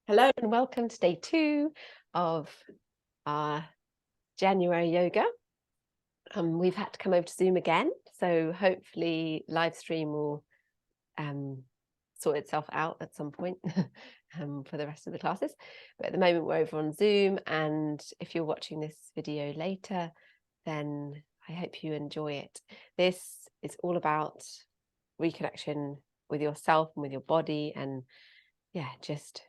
Hello and welcome to day 2 of our January yoga. We've had to come over to Zoom again, so hopefully live stream will sort itself out at some point for the rest of the classes. But at the moment we're over on Zoom, and if you're watching this video later, then I hope you enjoy it. This is all about reconnection with yourself and with your body, and just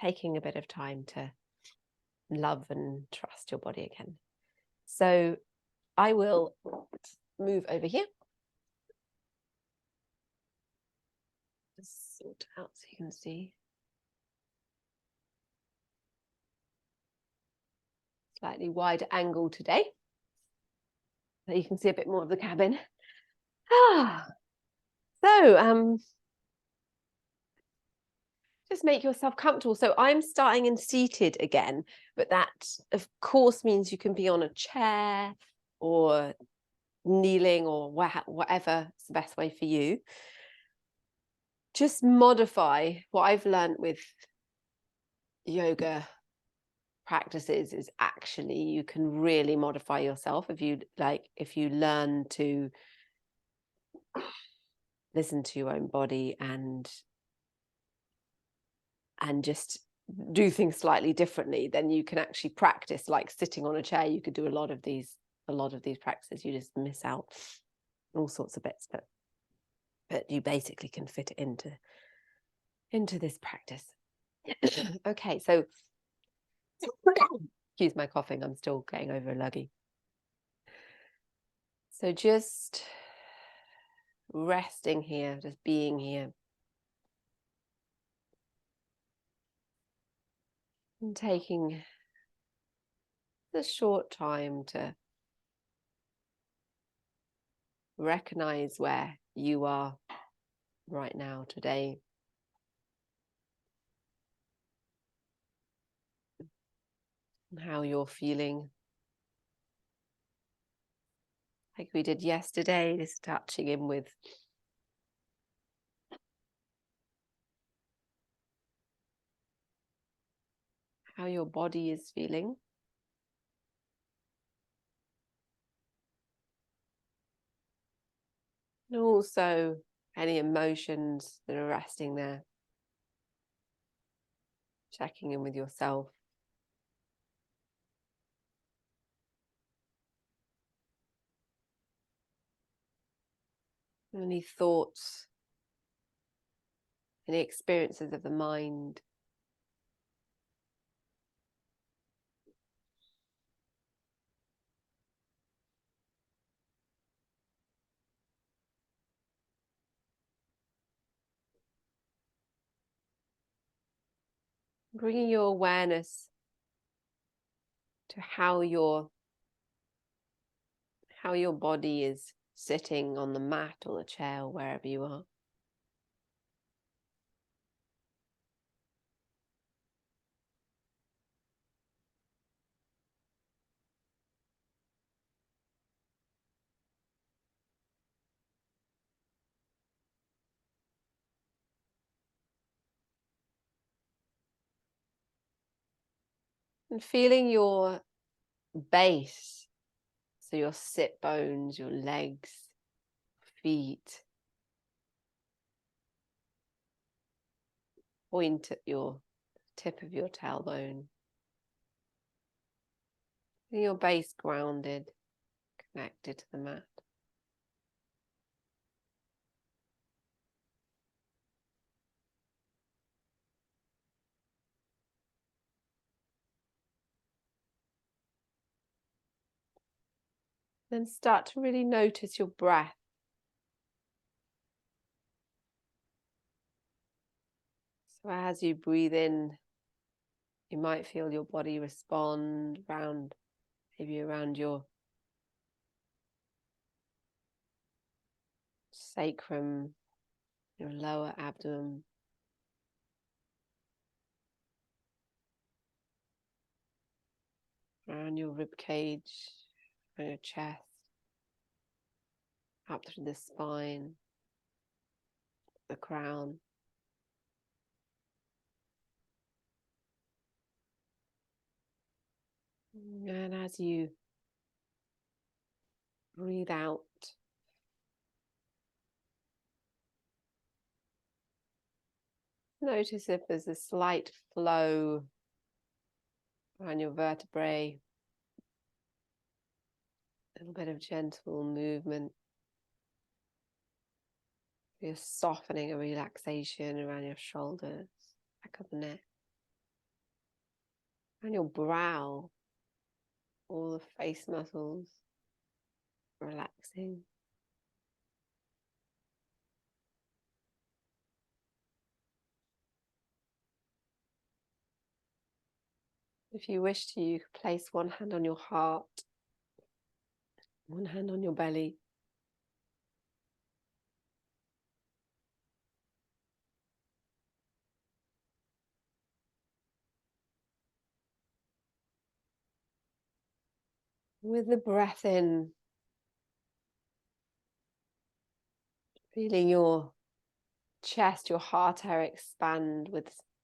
taking a bit of time to love and trust your body again. So I will move over here. Just sort out so you can see. Slightly wider angle today, so you can see a bit more of the cabin. So just make yourself comfortable. So I'm starting in seated again, but that of course means you can be on a chair or kneeling or whatever is the best way for you. Just modify what I've learned with yoga practices is actually you can really modify yourself if you learn to listen to your own body and just do things slightly differently. Then you can actually practice like sitting on a chair. You could do a lot of these practices. You just miss out all sorts of bits, but you basically can fit it into this practice. Okay, so excuse my coughing, I'm still getting over a luggy. So just resting here, just being here. And taking the short time to recognize where you are right now today. And how you're feeling. Like we did yesterday, just touching in with how your body is feeling. And also any emotions that are resting there. Checking in with yourself. Any thoughts, any experiences of the mind. Bringing your awareness to how your body is sitting on the mat or the chair or wherever you are. And feeling your base, so your sit bones, your legs, feet. Point at your tip of your tailbone. And your base grounded, connected to the mat. Then start to really notice your breath. So as you breathe in, you might feel your body respond maybe around your sacrum, your lower abdomen. Around your rib cage, around your chest, up through the spine, the crown. And as you breathe out, notice if there's a slight flow around your vertebrae, a little bit of gentle movement. You're softening a relaxation around your shoulders, back of the neck, and your brow, all the face muscles relaxing. If you wish to, you could place one hand on your heart, one hand on your belly. With the breath in, feeling your chest, your heart area expand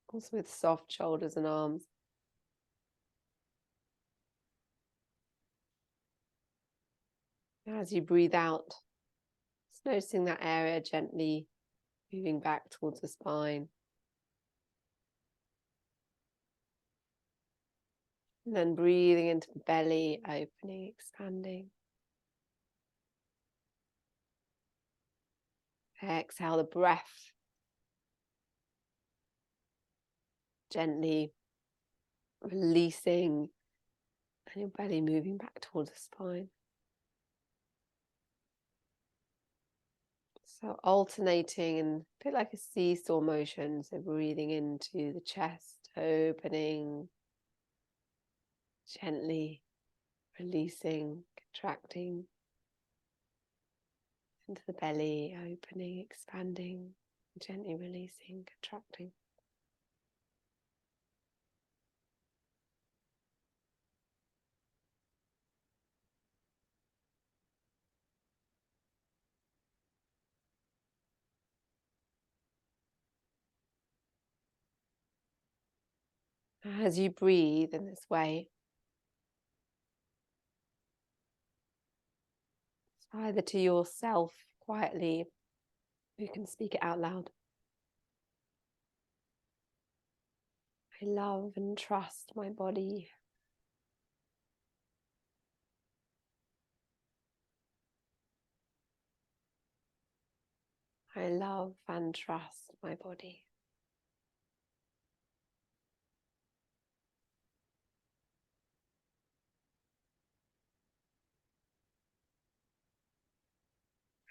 also with soft shoulders and arms. As you breathe out, just noticing that area gently moving back towards the spine. And then breathing into the belly, opening, expanding. Exhale the breath. Gently releasing and your belly moving back towards the spine. So alternating and a bit like a seesaw motion. So breathing into the chest, opening, gently releasing, contracting. Into the belly, opening, expanding, gently releasing, contracting. As you breathe in this way, either to yourself quietly, you can speak it out loud. I love and trust my body. I love and trust my body.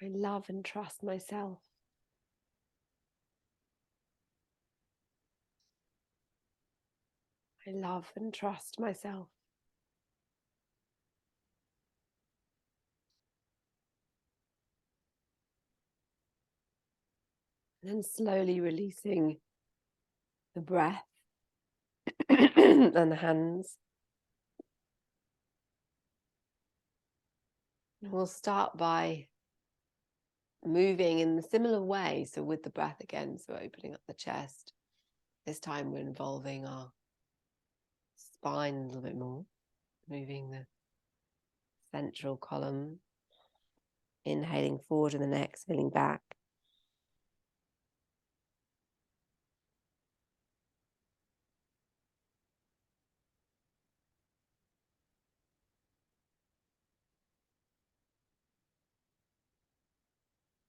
I love and trust myself. I love and trust myself. And then slowly releasing the breath and the hands. And we'll start by moving in a similar way. So with the breath again, so opening up the chest. This time we're involving our spine a little bit more, moving the central column, inhaling forward and then exhaling back.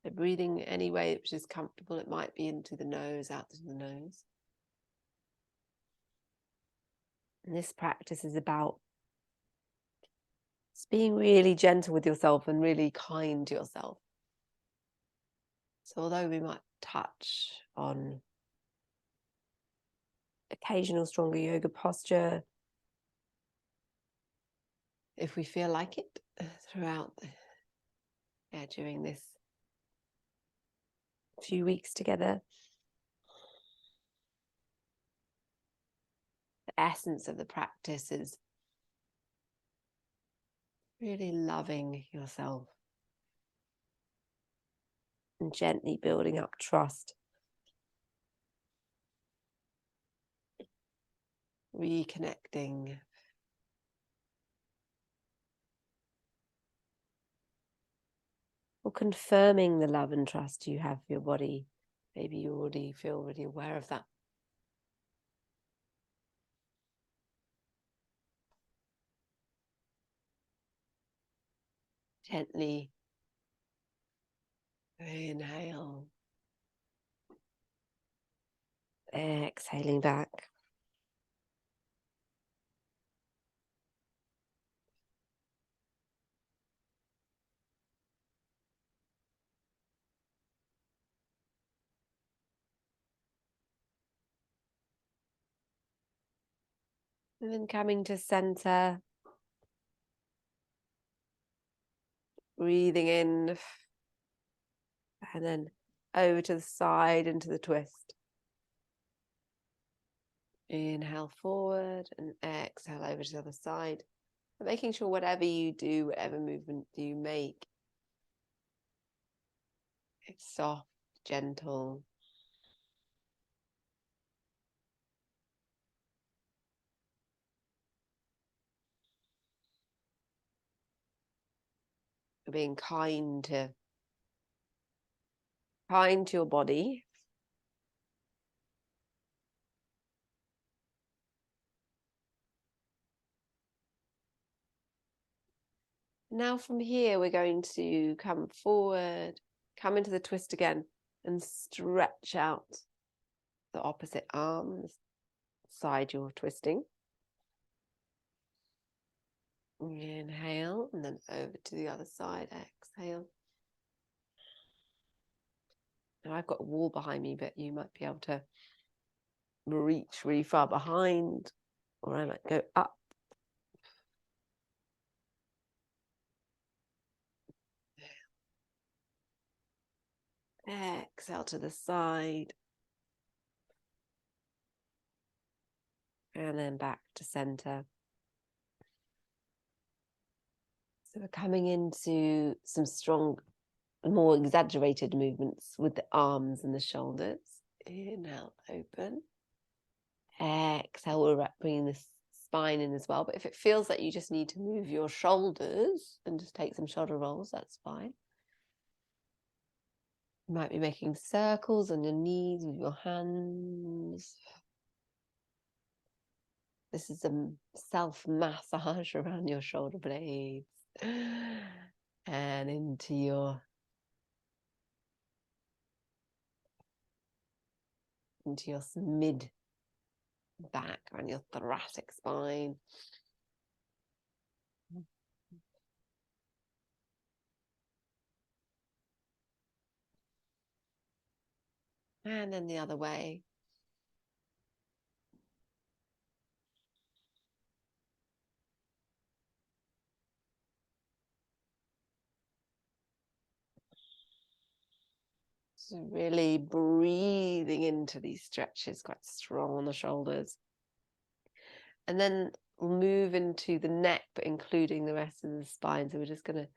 So breathing any way which is comfortable. It might be into the nose, out to the nose. And this practice is about just being really gentle with yourself and really kind to yourself. So although we might touch on occasional stronger yoga posture, if we feel like it throughout during this few weeks together, the essence of the practice is really loving yourself and gently building up trust, reconnecting or confirming the love and trust you have for your body. Maybe you already feel really aware of that. Gently inhale, exhaling back. And then coming to center, breathing in, and then over to the side into the twist. Inhale forward and exhale over to the other side. And making sure whatever you do, whatever movement you make, it's soft, gentle. Being kind to your body. Now from here, we're going to come forward, come into the twist again, and stretch out the opposite arm, the side you're twisting. Inhale, and then over to the other side, exhale. Now I've got a wall behind me, but you might be able to reach really far behind, or I might go up. Exhale to the side. And then back to center. So we're coming into some strong, more exaggerated movements with the arms and the shoulders. Inhale, open. Exhale, we're bringing the spine in as well. But if it feels like you just need to move your shoulders and just take some shoulder rolls, that's fine. You might be making circles on your knees with your hands. This is a self-massage around your shoulder blades and into your mid back, around your thoracic spine. And then the other way. So really breathing into these stretches, quite strong on the shoulders. And then we'll move into the neck, but including the rest of the spine. So we're just going to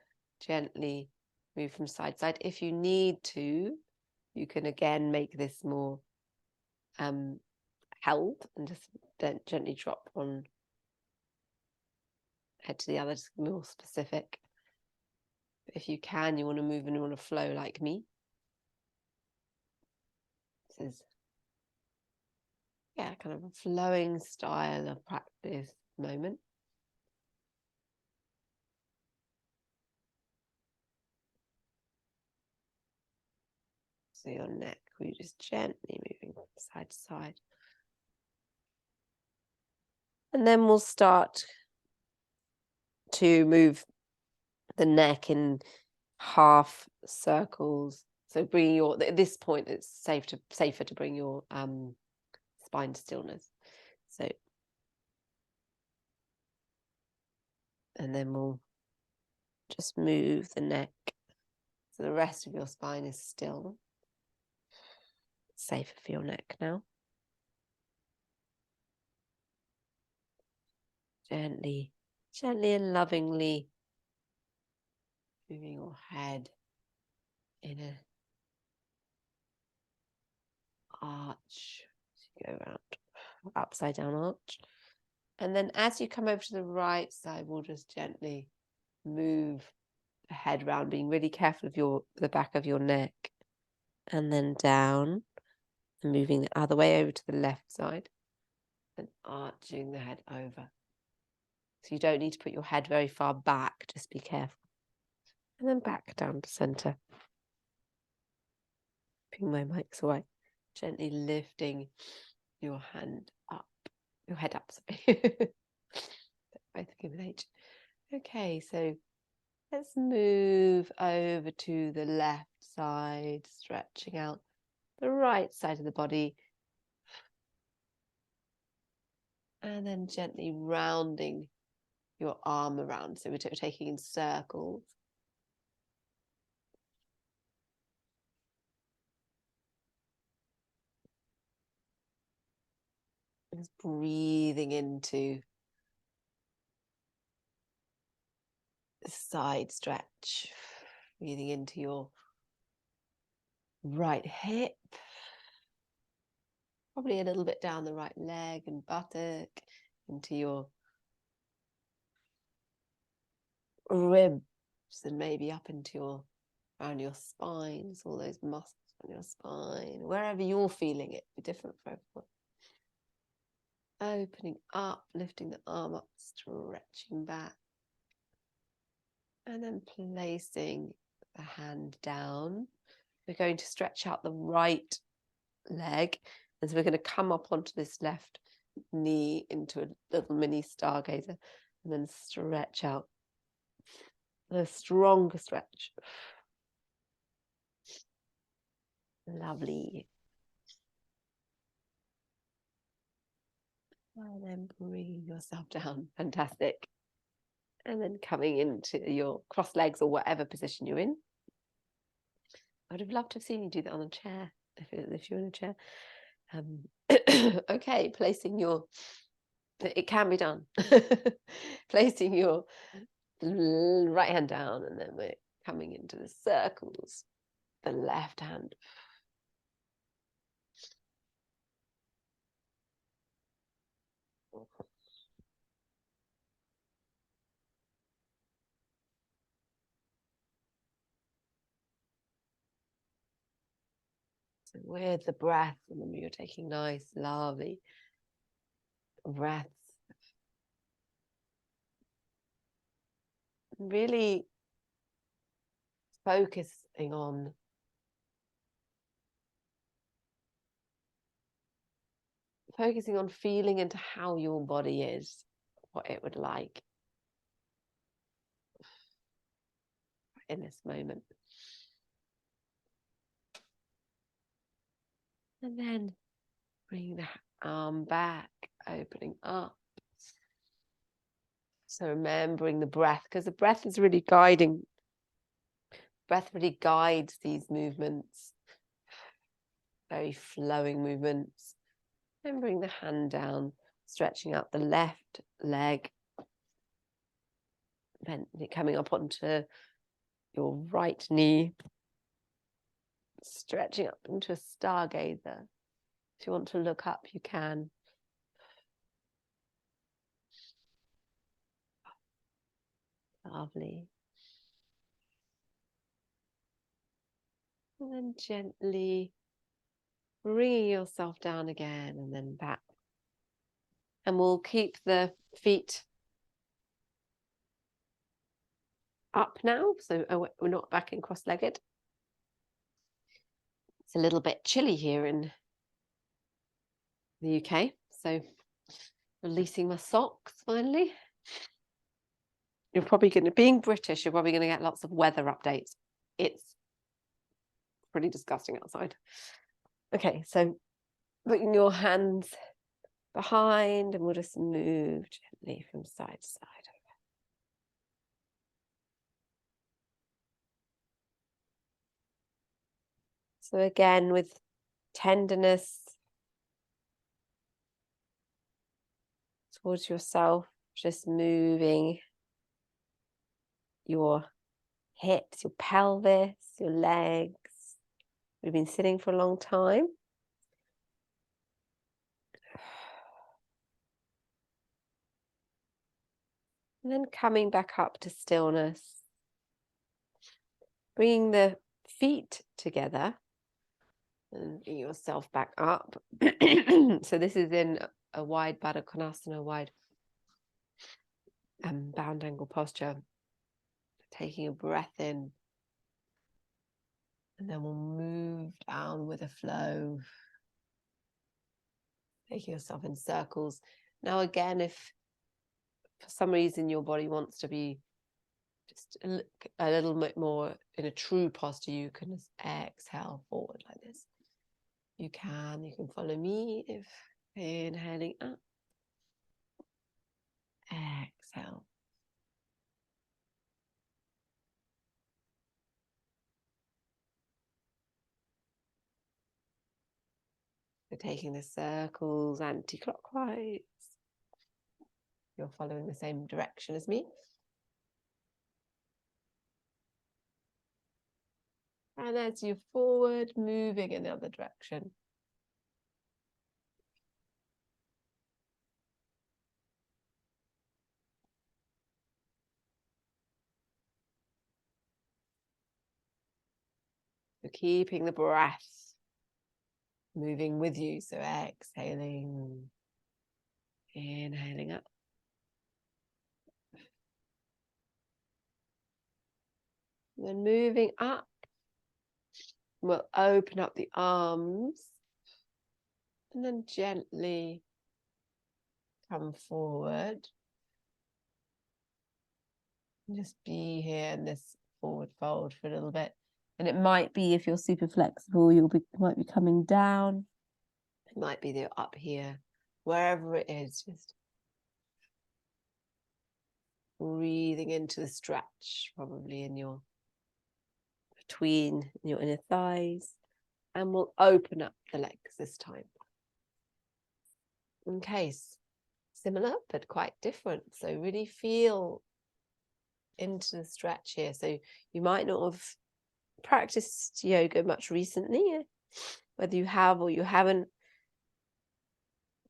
gently move from side to side. If you need to, you can again make this more held and just then gently drop one head to the other, just more specific. But if you can, you want to move and you want to flow like me. This is, yeah, kind of a flowing style of practice moment. So your neck, we're just gently moving side to side. And then we'll start to move the neck in half circles. So bringing your, at this point, it's safer to bring your spine to stillness. So, and then we'll just move the neck so the rest of your spine is still. It's safer for your neck now. Gently and lovingly moving your head in an arch. So you go around, upside down arch. And then as you come over to the right side, we'll just gently move the head round, being really careful of the back of your neck. And then down, and moving the other way over to the left side, and arching the head over. So you don't need to put your head very far back, just be careful. And then back down to center. Putting my mics away. Gently lifting your hand up. Your head up, sorry. Both begin with H. Okay, so let's move over to the left side, stretching out the right side of the body. And then gently rounding your arm around. So we're taking in circles. Just breathing into the side stretch. Breathing into your right hip. Probably a little bit down the right leg and buttock. Into your ribs and maybe up into around your spine. So all those muscles on your spine. Wherever you're feeling it, be different for everyone. Opening up, lifting the arm up, stretching back. And then placing the hand down. We're going to stretch out the right leg. And so we're going to come up onto this left knee into a little mini stargazer. And then stretch out. A stronger stretch. Lovely. And then bringing yourself down. Fantastic. And then coming into your cross legs or whatever position you're in. I would have loved to have seen you do that on a chair, if you're in a chair. Okay, placing your, it can be done. Placing your right hand down, and then we're coming into the circles. The left hand. So with the breath, remember you're taking nice, lovely breaths. Really focusing on feeling into how your body is, what it would like in this moment. And then bring the arm back, opening up. So remembering the breath, because the breath is really guiding. Breath really guides these movements. Very flowing movements. Then bring the hand down, stretching out the left leg. Then coming up onto your right knee. Stretching up into a stargazer. If you want to look up, you can. Lovely. And then gently bringing yourself down again and then back. And we'll keep the feet up now. So we're not back in cross-legged. It's a little bit chilly here in the UK. So releasing my socks finally. You're probably going to, being British, you're probably going to get lots of weather updates. It's pretty disgusting outside. Okay, so putting your hands behind and we'll just move gently from side to side. So again, with tenderness towards yourself, just moving your hips, your pelvis, your legs. We've been sitting for a long time. And then coming back up to stillness. Bringing the feet together and bring yourself back up. So this is in a wide Baddha Konasana, wide bound angle posture. Taking a breath in, and then we'll move down with a flow, taking yourself in circles. Now again, if for some reason your body wants to be just a little bit more in a true posture, you can just exhale forward like this. You can follow me if inhaling up, exhale. So taking the circles anti-clockwise. You're following the same direction as me. And as you're forward, moving in the other direction. So keeping the breath moving with you. So exhaling, inhaling up. And then moving up, we'll open up the arms and then gently come forward. And just be here in this forward fold for a little bit. And it might be, if you're super flexible, might be coming down. It might be that you're up here, wherever it is, just breathing into the stretch, probably between your inner thighs. And we'll open up the legs this time. Okay, similar, but quite different. So really feel into the stretch here. So you might not have practiced yoga much recently, whether you have or you haven't.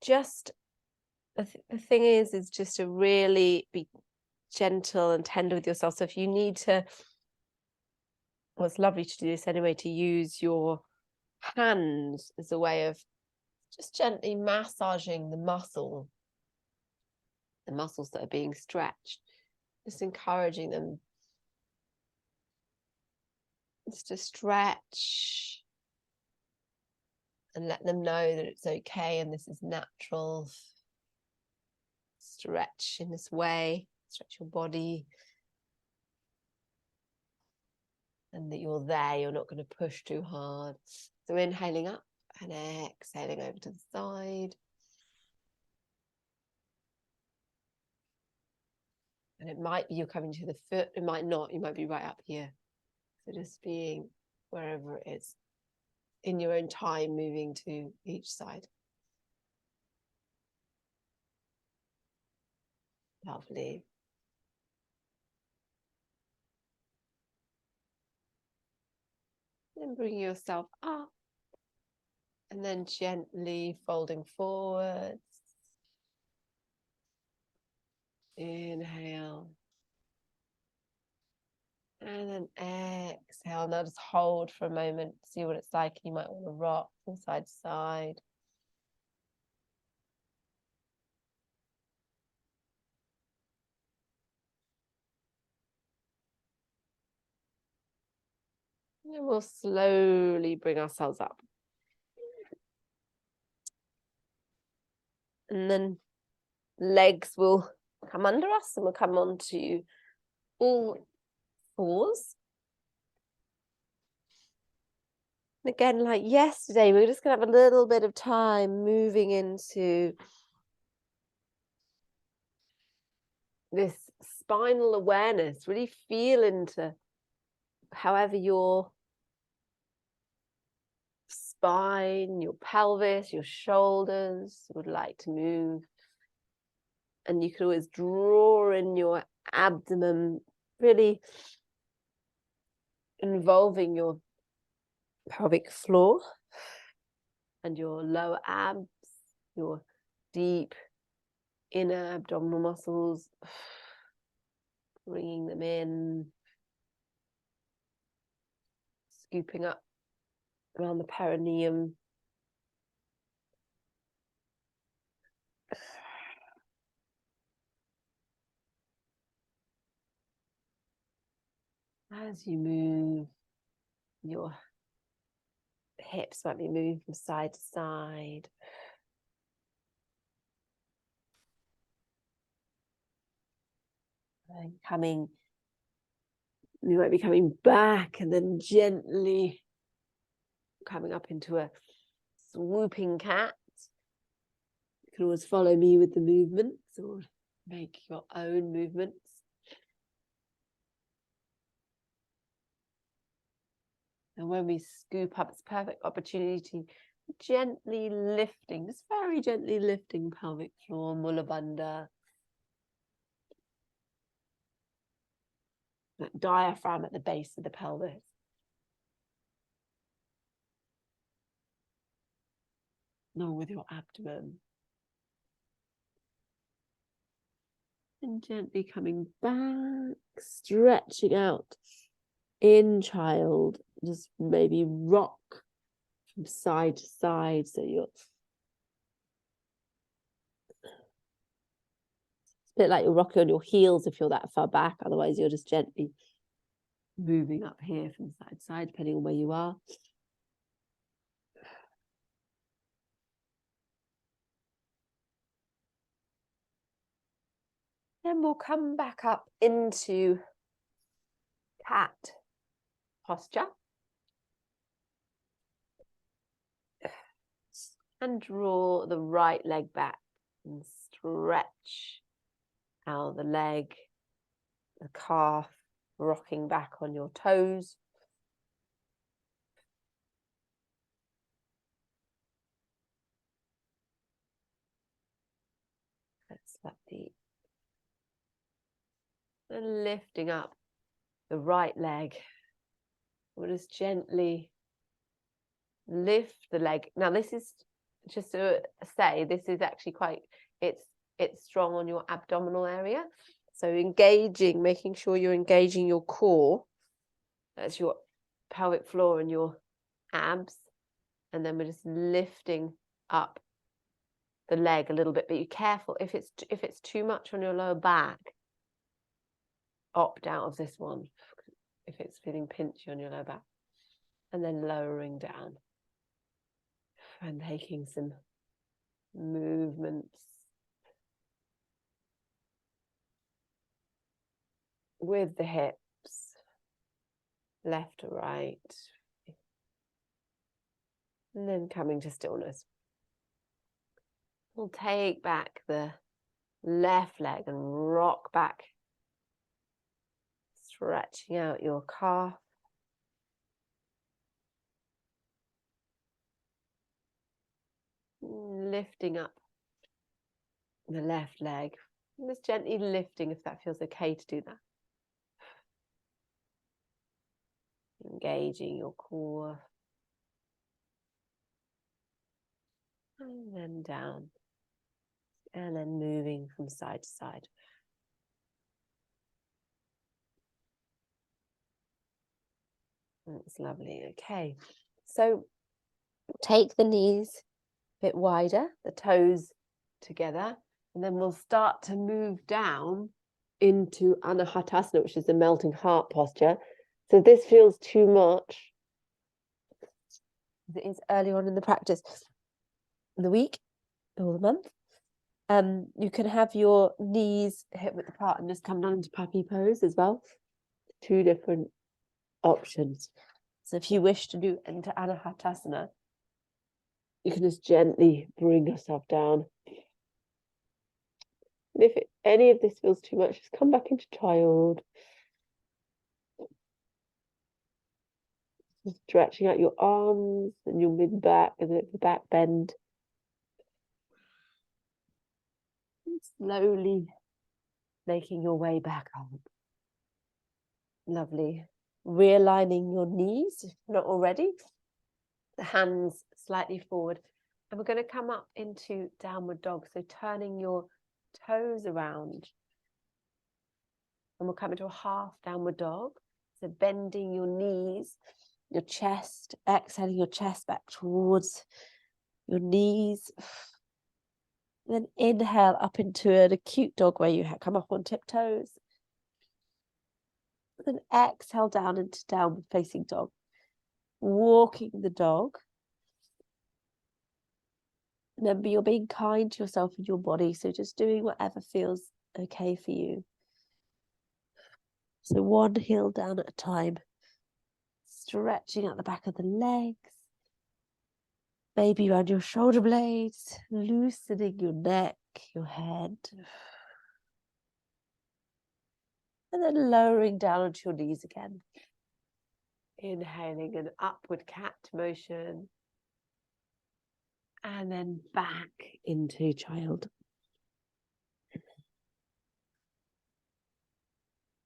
Just the thing is just to really be gentle and tender with yourself. So if you need to, well, it's lovely to do this anyway, to use your hands as a way of just gently massaging the muscles that are being stretched, just encouraging them just to stretch and let them know that it's okay and this is natural. Stretch in this way, stretch your body, and that you're there, you're not going to push too hard. So inhaling up and exhaling over to the side. And it might be you're coming to the foot, it might not, you might be right up here. So just being wherever it is, in your own time, moving to each side. Lovely. Then bring yourself up and then gently folding forwards. Inhale. And then exhale. Now just hold for a moment, see what it's like. You might want to rock from side to side. And we'll slowly bring ourselves up. And then legs will come under us and we'll come onto all fours. And again, like yesterday, we're just going to have a little bit of time moving into this spinal awareness. Really feel into however your spine, your pelvis, your shoulders would like to move. And you can always draw in your abdomen, really involving your pelvic floor and your lower abs, your deep inner abdominal muscles, bringing them in. scooping up around the perineum. As you move, your hips might be moving from side to side. And you might be coming back and then gently coming up into a swooping cat. You can always follow me with the movements or make your own movements. And when we scoop up, it's a perfect opportunity gently lifting, just very gently lifting pelvic floor, mula bandha. That diaphragm at the base of the pelvis. Nor with your abdomen. And gently coming back, stretching out in child. Just maybe rock from side to side so you're a bit like you're rocking on your heels if you're that far back. Otherwise, you're just gently moving up here from side to side, depending on where you are. Then we'll come back up into cat posture. And draw the right leg back and stretch out the leg, the calf, rocking back on your toes. Let's let and lifting up the right leg. We'll just gently lift the leg. Now this is just to say, this is actually quite, it's strong on your abdominal area. So making sure you're engaging your core. That's your pelvic floor and your abs. And then we're just lifting up the leg a little bit, but you're careful if it's too much on your lower back, opt out of this one if it's feeling pinchy on your lower back. And then lowering down and taking some movements with the hips, left to right, and then coming to stillness. We'll take back the left leg and rock back, stretching out your calf. Lifting up the left leg. And just gently lifting if that feels okay to do that. Engaging your core. And then down. And then moving from side to side. That's lovely. Okay. So take the knees a bit wider, the toes together, and then we'll start to move down into Anahatasana, which is the melting heart posture. So if this feels too much, it is early on in the practice, the week or the month, you can have your knees hip width apart and just come down into puppy pose as well. Two different options. So if you wish to do into Anahatasana, you can just gently bring yourself down. And if any of this feels too much, just come back into child. Just stretching out your arms and your mid-back and the back bend. And slowly making your way back up. Lovely. Realigning your knees, if not already. The hands slightly forward. And we're going to come up into downward dog. So turning your toes around. And we'll come into a half downward dog. So bending your knees. your chest, exhaling your chest back towards your knees. And then inhale up into an acute dog where you come up on tiptoes. And then exhale down into downward facing dog. Walking the dog. Remember, you're being kind to yourself and your body, so just doing whatever feels okay for you. So one heel down at a time. Stretching out the back of the legs. Maybe around your shoulder blades, loosening your neck, your head. And then lowering down onto your knees again. Inhaling an upward cat motion. And then back into child.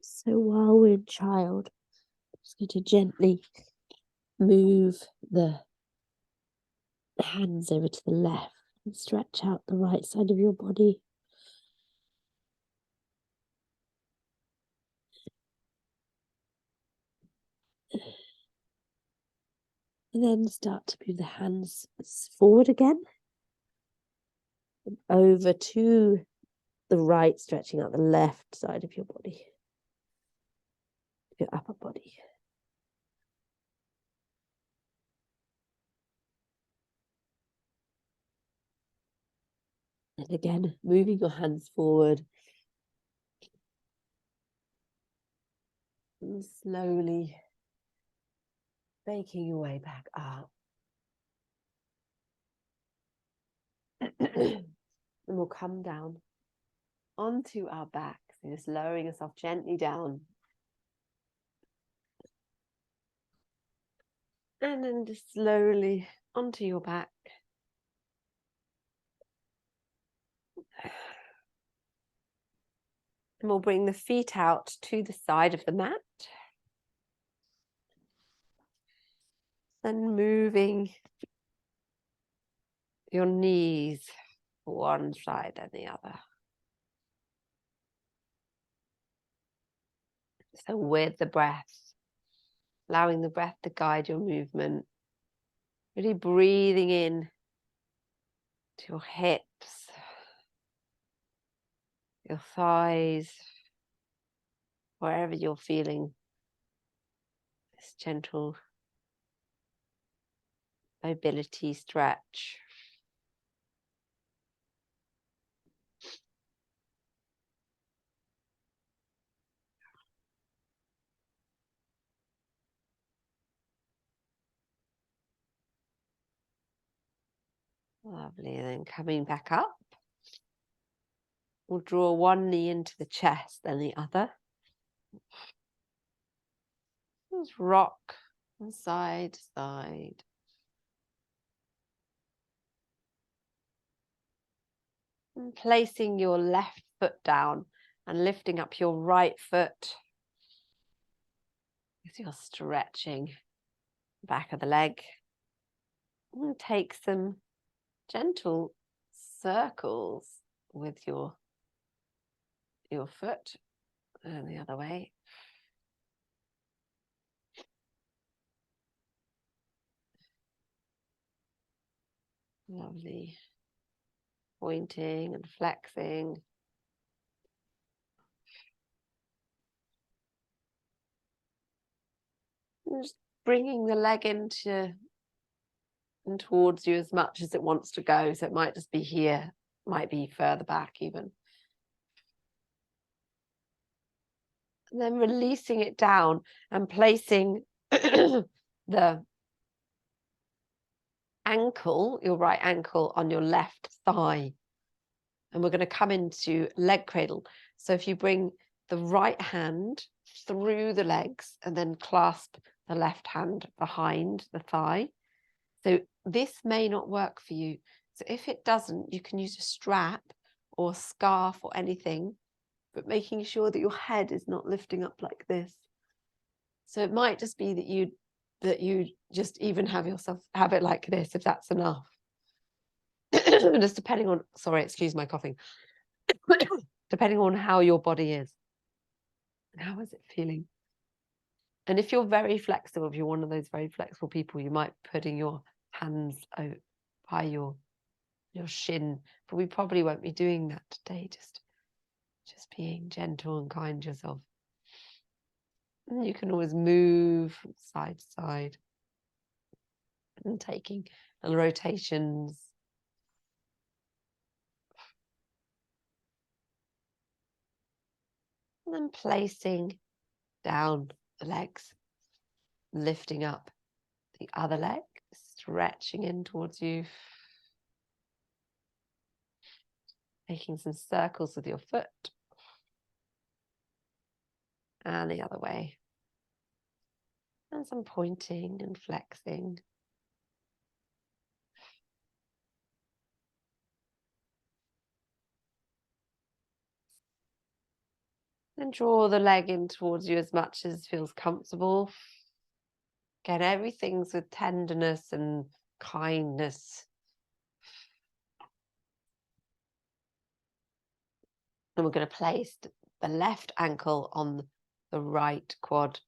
So while we're in child, I'm just going to gently move the hands over to the left and stretch out the right side of your body. And then start to move the hands forward again. And over to the right, stretching out the left side of your body. Your upper body. And again, moving your hands forward. And slowly making your way back up. And we'll come down onto our backs. So just lowering yourself gently down. And then just slowly onto your back. And we'll bring the feet out to the side of the mat. And moving your knees one side and the other. So with the breath, allowing the breath to guide your movement. Really breathing in to your hips, your thighs, wherever you're feeling this gentle mobility stretch. Lovely. And then coming back up, we'll draw one knee into the chest, then the other. Just rock from side to side. And placing your left foot down and lifting up your right foot as you're stretching the back of the leg. And take some gentle circles with your foot and the other way. Lovely. Pointing and flexing. And just bringing the leg into and towards you as much as it wants to go. So it might just be here, might be further back even. And then releasing it down and placing the ankle, your right ankle, on your left thigh. And we're going to come into leg cradle. So if you bring the right hand through the legs and then clasp the left hand behind the thigh. So this may not work for you. So if it doesn't, you can use a strap or scarf or anything, but making sure that your head is not lifting up like this. So it might just be that you just even have it like this, if that's enough. Just depending on, sorry, excuse my coughing. Depending on how your body is. And how is it feeling? And if you're very flexible, if you're one of those very flexible people, you might be putting your hands by your shin, but we probably won't be doing that today. Just being gentle and kind to yourself. And you can always move from side to side and taking little rotations. And then placing down the legs, lifting up the other leg, stretching in towards you. Making some circles with your foot. And the other way. And some pointing and flexing. And draw the leg in towards you as much as feels comfortable. Again, everything's with tenderness and kindness. And we're going to place the left ankle on the right quad.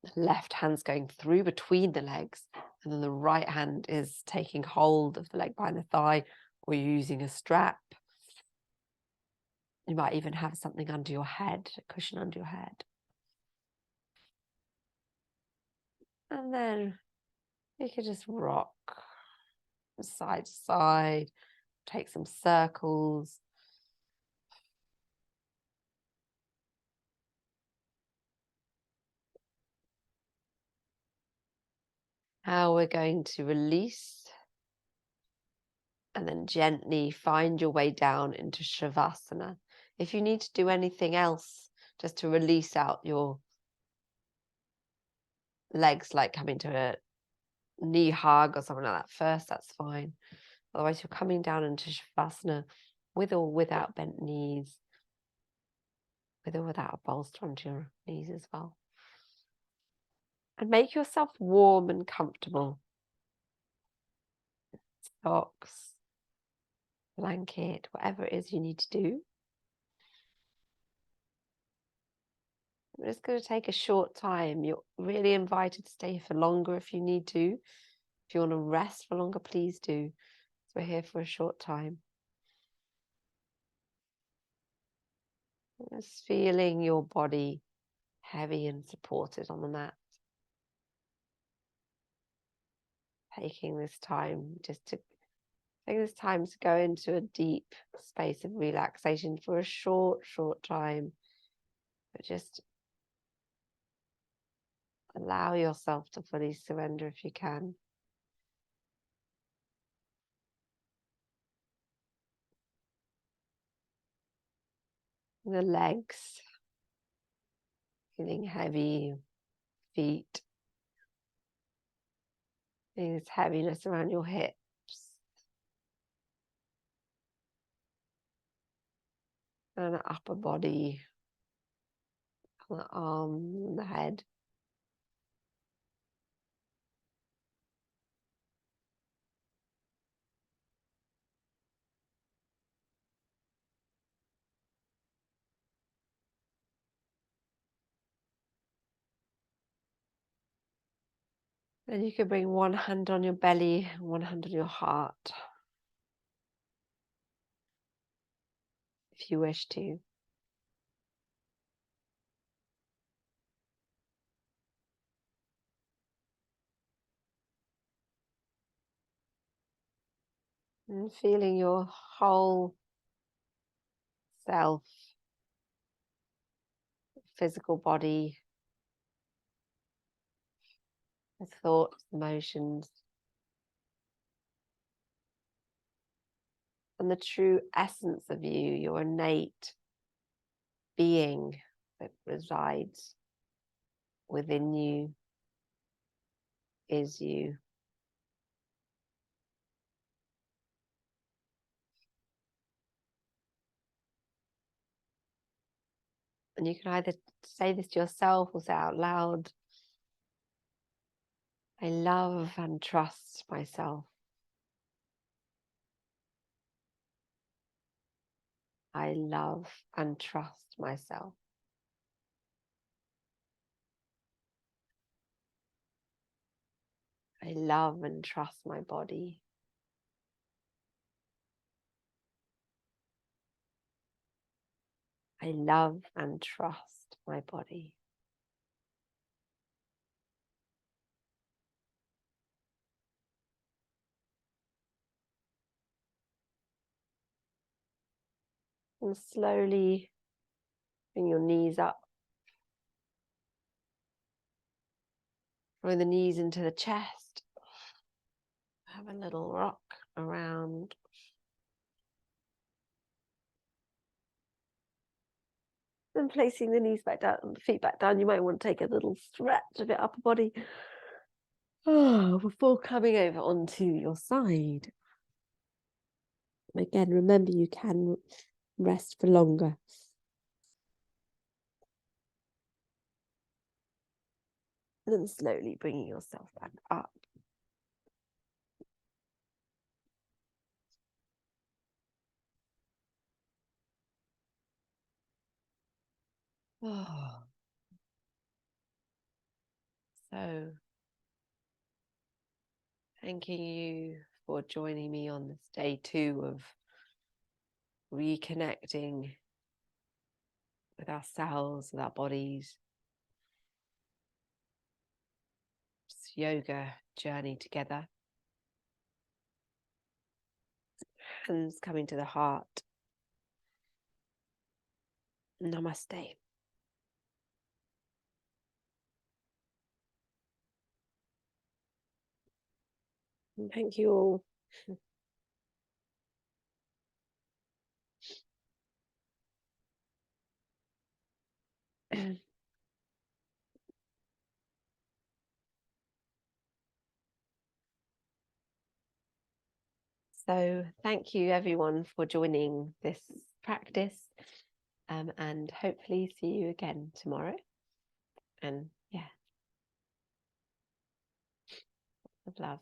The left hand's going through between the legs, and then the right hand is taking hold of the leg behind the thigh, or you're using a strap. You might even have something under your head, a cushion under your head. And then you can just rock from side to side, take some circles. How we're going to release and then gently find your way down into Shavasana. If you need to do anything else just to release out your legs, like coming to a knee hug or something like that first, that's fine. Otherwise, you're coming down into Shavasana with or without bent knees, with or without a bolster onto your knees as well. And make yourself warm and comfortable. Socks, blanket, whatever it is you need to do. We're just going to take a short time. You're really invited to stay for longer if you need to. If you want to rest for longer, please do. So we're here for a short time. Just feeling your body heavy and supported on the mat. Taking this time to go into a deep space of relaxation for a short time. But just allow yourself to fully surrender if you can. The legs, feeling heavy, feet, feeling this heaviness around your hips. And the upper body, on the arms and the head. Then you can bring one hand on your belly, one hand on your heart, if you wish to. And feeling your whole self, physical body, the thoughts, emotions, and the true essence of you, your innate being that resides within you, is you. And you can either say this to yourself or say out loud. I love and trust myself. I love and trust myself. I love and trust my body. I love and trust my body. And slowly bring your knees up. Bring the knees into the chest. Have a little rock around. Then placing the knees back down, the feet back down, you might want to take a little stretch of your upper body before coming over onto your side. Again, remember you can rest for longer. And then slowly bringing yourself back up. So, thanking you for joining me on this day 2 of reconnecting with ourselves, with our bodies. This yoga journey together. Hands coming to the heart. Namaste. And thank you all. So thank you everyone for joining this practice, and hopefully see you again tomorrow. And yeah, love.